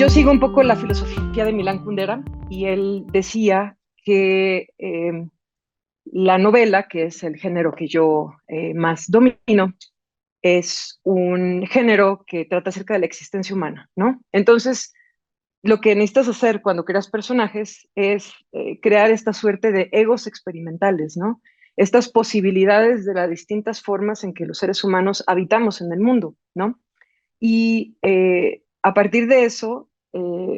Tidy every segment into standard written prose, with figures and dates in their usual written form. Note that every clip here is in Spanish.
yo sigo un poco la filosofía de Milán Kundera y él decía que la novela, que es el género que yo más domino, es un género que trata acerca de la existencia humana, ¿no? Entonces, lo que necesitas hacer cuando creas personajes es crear esta suerte de egos experimentales, ¿no? Estas posibilidades de las distintas formas en que los seres humanos habitamos en el mundo, ¿no? Y a partir de eso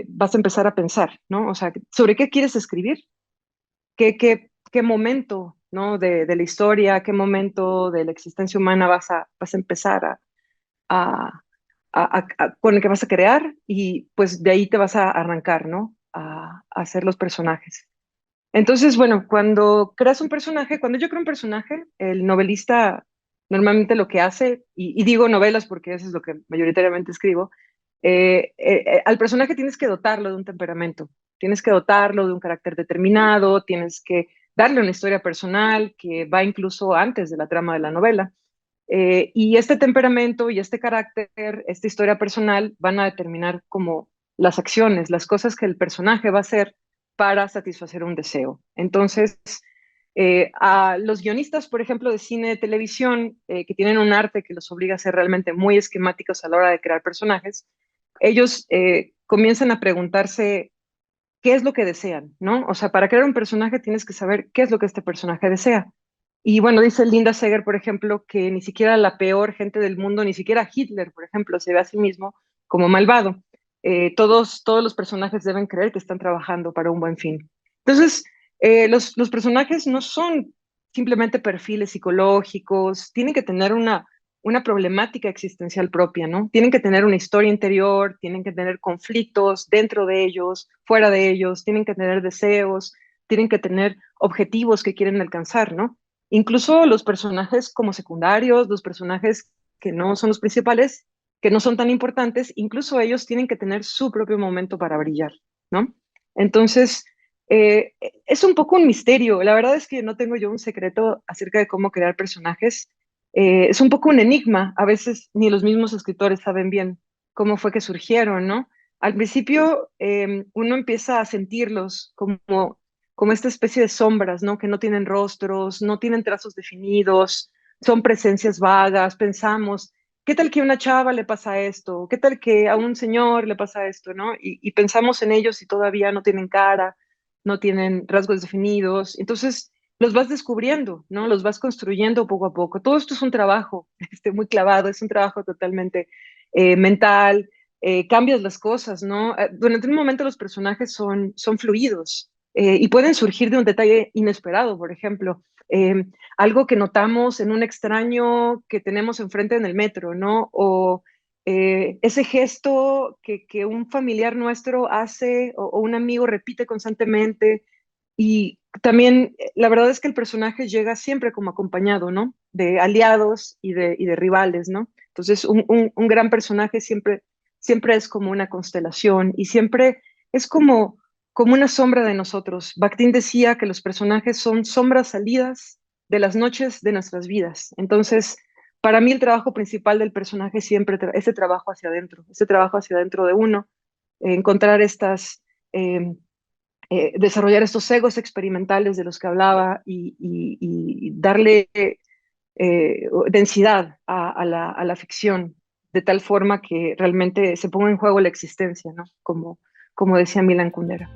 vas a empezar a pensar, ¿no? O sea, ¿sobre qué quieres escribir? ¿Qué momento, ¿no? De la historia, qué momento de la existencia humana vas a empezar a, con el que vas a crear y pues de ahí te vas a arrancar, ¿no? A hacer los personajes. Entonces, bueno, cuando creas un personaje, cuando yo creo un personaje, el novelista normalmente lo que hace, y digo novelas porque eso es lo que mayoritariamente escribo, al personaje tienes que dotarlo de un temperamento, tienes que dotarlo de un carácter determinado, tienes que darle una historia personal que va incluso antes de la trama de la novela. Y este temperamento y este carácter, esta historia personal, van a determinar como las acciones, las cosas que el personaje va a hacer para satisfacer un deseo. Entonces, a los guionistas, por ejemplo, de cine de televisión, que tienen un arte que los obliga a ser realmente muy esquemáticos a la hora de crear personajes, ellos comienzan a preguntarse qué es lo que desean, ¿no? O sea, para crear un personaje tienes que saber qué es lo que este personaje desea. Y bueno, dice Linda Seger, por ejemplo, que ni siquiera la peor gente del mundo, ni siquiera Hitler, por ejemplo, se ve a sí mismo como malvado. Todos los personajes deben creer que están trabajando para un buen fin. Entonces, los personajes no son simplemente perfiles psicológicos, tienen que tener una problemática existencial propia, ¿no? Tienen que tener una historia interior, tienen que tener conflictos dentro de ellos, fuera de ellos, tienen que tener deseos, tienen que tener objetivos que quieren alcanzar, ¿no? Incluso los personajes como secundarios, los personajes que no son los principales, que no son tan importantes, incluso ellos tienen que tener su propio momento para brillar, ¿no? Entonces, es un poco un misterio. La verdad es que no tengo yo un secreto acerca de cómo crear personajes. Es un poco un enigma. A veces ni los mismos escritores saben bien cómo fue que surgieron, ¿no? Al principio uno empieza a sentirlos como esta especie de sombras, ¿no? Que no tienen rostros, no tienen trazos definidos, son presencias vagas, pensamos, ¿qué tal que a una chava le pasa esto? ¿Qué tal que a un señor le pasa esto, ¿no? Y pensamos en ellos y todavía no tienen cara, no tienen rasgos definidos. Entonces, los vas descubriendo, ¿no? Los vas construyendo poco a poco. Todo esto es un trabajo muy clavado, es un trabajo totalmente mental, cambias las cosas, ¿no? Durante un momento los personajes son fluidos y pueden surgir de un detalle inesperado, por ejemplo, algo que notamos en un extraño que tenemos enfrente en el metro, ¿no? O ese gesto que un familiar nuestro hace o un amigo repite constantemente. Y también la verdad es que el personaje llega siempre como acompañado, ¿no? De aliados y de rivales, ¿no? Entonces, un gran personaje siempre es como una constelación y siempre es como una sombra de nosotros. Bakhtin decía que los personajes son sombras salidas de las noches de nuestras vidas. Entonces, para mí el trabajo principal del personaje siempre es ese trabajo hacia adentro, ese trabajo hacia adentro de uno, encontrar eh, desarrollar estos egos experimentales de los que hablaba y darle densidad a la ficción, de tal forma que realmente se ponga en juego la existencia, ¿no? Como decía Milan Kundera.